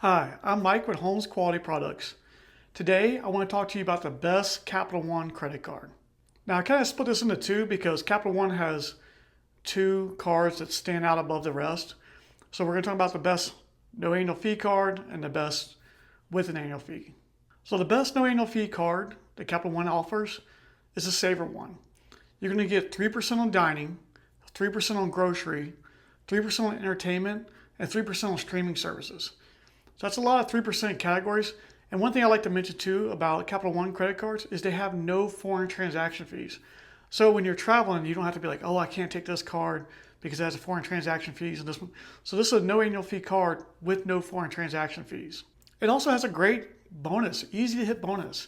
Hi, I'm Mike with Homes Quality Products. Today, I want to talk to you about the best Capital One credit card. Now, I kind of split this into two because Capital One has two cards that stand out above the rest. So we're going to talk about the best no annual fee card and the best with an annual fee. So the best no annual fee card that Capital One offers is the Saver One. You're going to get 3% on dining, 3% on grocery, 3% on entertainment, and 3% on streaming services. So that's a lot of 3% categories. And one thing I like to mention too about Capital One credit cards is they have no foreign transaction fees. So when you're traveling, you don't have to be like, oh, I can't take this card because it has a foreign transaction fees and this one. So this is a no annual fee card with no foreign transaction fees. It also has a great bonus, easy to hit bonus.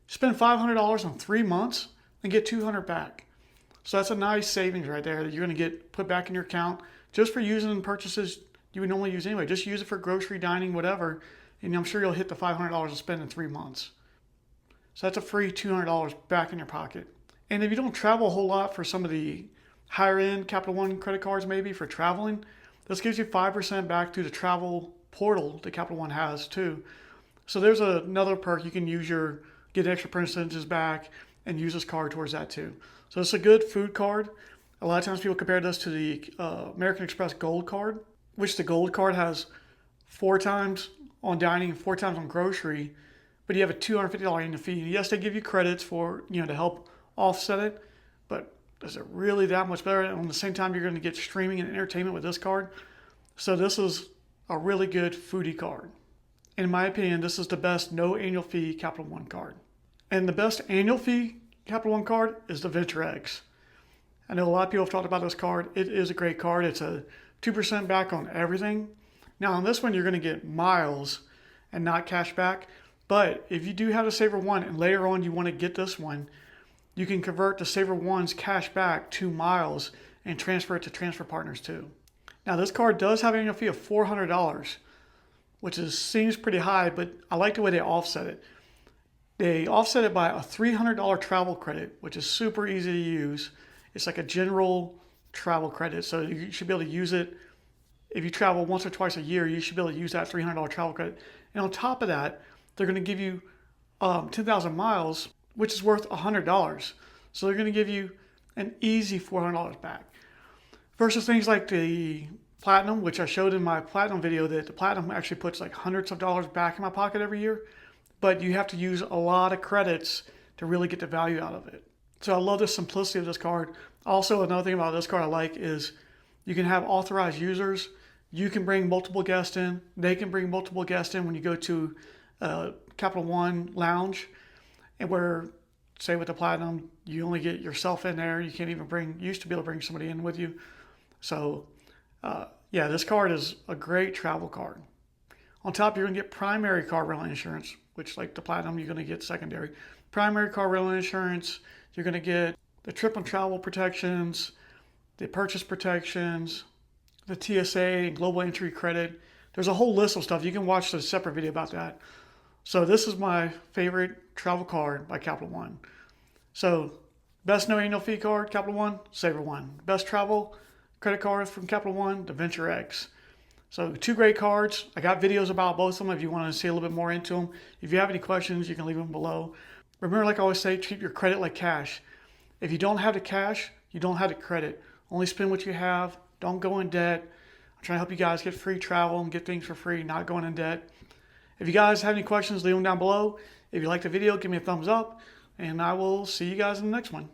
Spend $500 on 3 months and get $200 back. So that's a nice savings right there that you're going to get put back in your account just for using purchases you would normally use anyway. Just use it for grocery, dining, whatever, and I'm sure you'll hit the $500 to spend in 3 months. So that's a free $200 back in your pocket. And if you don't travel a whole lot for some of the higher end Capital One credit cards, maybe for traveling, this gives you 5% back through the travel portal that Capital One has too. So there's another perk. You can get extra percentages back and use this card towards that too. So it's a good food card. A lot of times people compare this to the American Express Gold card, which the Gold card has 4 times on dining and 4 times on grocery, but you have a $250 annual fee. Yes, they give you credits for, to help offset it, but is it really that much better? And at the same time, you're going to get streaming and entertainment with this card. So this is a really good foodie card. In my opinion, this is the best no annual fee Capital One card. And the best annual fee Capital One card is the Venture X. I know a lot of people have talked about this card. It is a great card. It's a 2% back on everything. Now on this one, you're going to get miles and not cash back. But if you do have a Saver One and later on you want to get this one, you can convert the Saver One's cash back to miles and transfer it to transfer partners too. Now this card does have an annual fee of $400, which seems pretty high, but I like the way they offset it. They offset it by a $300 travel credit, which is super easy to use. It's like a general travel credit, so you should be able to use it. If you travel once or twice a year, you should be able to use that $300 travel credit. And on top of that, they're going to give you 10,000 miles, which is worth $100. So they're going to give you an easy $400 back. Versus things like the Platinum, which I showed in my Platinum video, that the Platinum actually puts like hundreds of dollars back in my pocket every year, but you have to use a lot of credits to really get the value out of it. So I love the simplicity of this card. Also, another thing about this card I like is you can have authorized users. You can bring multiple guests in. They can bring multiple guests in when you go to Capital One Lounge, and where, say with the Platinum, you only get yourself in there. You can't even used to be able to bring somebody in with you. So yeah, this card is a great travel card. On top, you're going to get primary car rental insurance, which like the Platinum, you're going to get secondary. Primary car rental insurance, you're going to get the trip and travel protections, the purchase protections, the TSA and global entry credit. There's a whole list of stuff. You can watch a separate video about that. So this is my favorite travel card by Capital One. So best no annual fee card, Capital One, Saver One. Best travel credit card from Capital One, the Venture X. So 2 great cards. I got videos about both of them if you want to see a little bit more into them. If you have any questions, you can leave them below. Remember, like I always say, treat your credit like cash. If you don't have the cash, you don't have the credit. Only spend what you have. Don't go in debt. I'm trying to help you guys get free travel and get things for free, not going in debt. If you guys have any questions, leave them down below. If you like the video, give me a thumbs up, and I will see you guys in the next one.